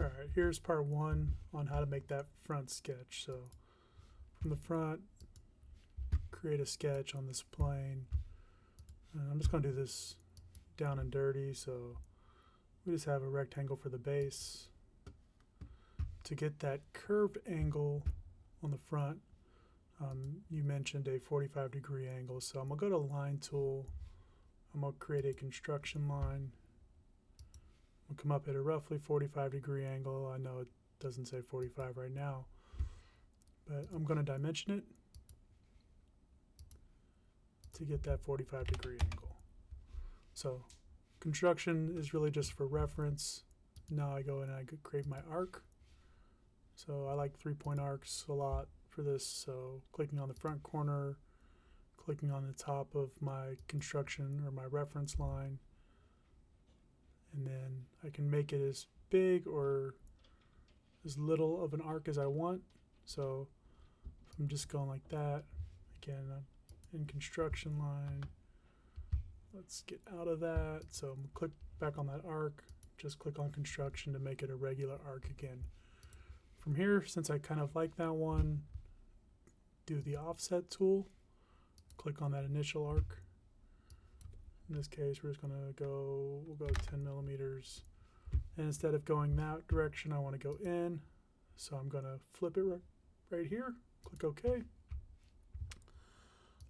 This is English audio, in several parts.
Alright, here's part one on how to make that front sketch. So from the front, create a sketch on this plane. And I'm just going to do this down and dirty, so we just have a rectangle for the base. To get that curved angle on the front, you mentioned a 45-degree angle, so I'm going to go to Line Tool. I'm going to create a construction line. We'll come up at a roughly 45-degree angle. I know it doesn't say 45 right now, but I'm going to dimension it to get that 45-degree angle. So construction is really just for reference. Now I go and I create my arc. So I like 3-point arcs a lot for this. So clicking on the front corner, clicking on the top of my construction or my reference line, and then I can make it as big or as little of an arc as I want. So if I'm just going like that, again, I'm in construction line. Let's get out of that. So I'm going to click back on that arc, just click on construction to make it a regular arc again. From here, since I kind of like that one, do the offset tool, click on that initial arc. In this case, we're just going to go, we'll go 10 millimeters. And instead of going that direction, I want to go in. So I'm going to flip it right here, click OK.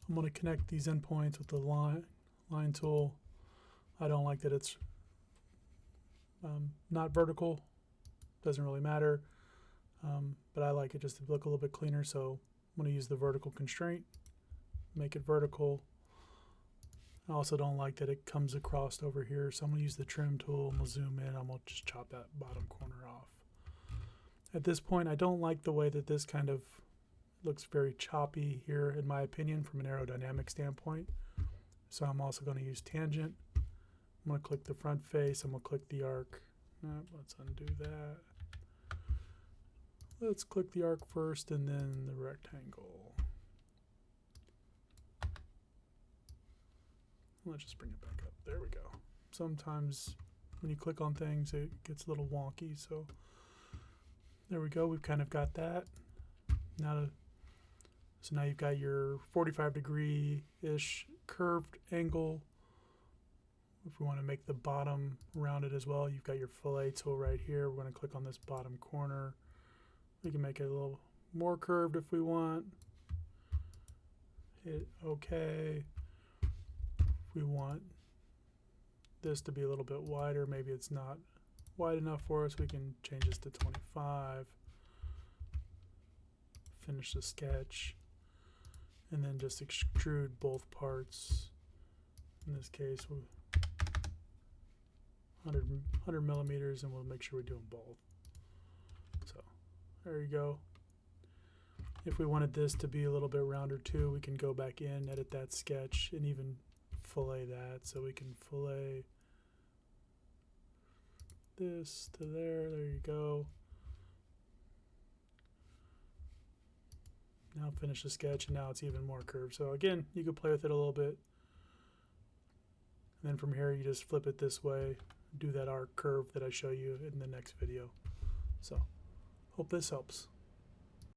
I'm going to connect these endpoints with the line tool. I don't like that it's not vertical, doesn't really matter, but I like it just to look a little bit cleaner, so I'm going to use the vertical constraint, make it vertical. I also don't like that it comes across over here, so I'm going to use the trim tool and we'll zoom in. I'm going to just chop that bottom corner off. At this point, I don't like the way that this kind of looks very choppy here, in my opinion, from an aerodynamic standpoint. So I'm also going to use tangent. I'm going to click the front face. I'm going to click the arc. Let's undo that. Let's click the arc first and then the rectangle. Let's just bring it back up. There we go. Sometimes when you click on things, it gets a little wonky. So there we go. We've kind of got that. So now you've got your 45-degree-ish curved angle. If we want to make the bottom rounded as well, you've got your fillet tool right here. We're going to click on this bottom corner. We can make it a little more curved if we want. Hit OK. If we want this to be a little bit wider, maybe it's not wide enough for us, we can change this to 25. Finish the sketch. And then just extrude both parts. In this case, 100 millimeters, and we'll make sure we do them both. So there you go. If we wanted this to be a little bit rounder too, we can go back in, edit that sketch, and even fillet that. So we can fillet this to there. There you go. Now finish the sketch, and now it's even more curved. So again, you could play with it a little bit. And then from here, you just flip it this way, do that arc curve that I show you in the next video. So hope this helps.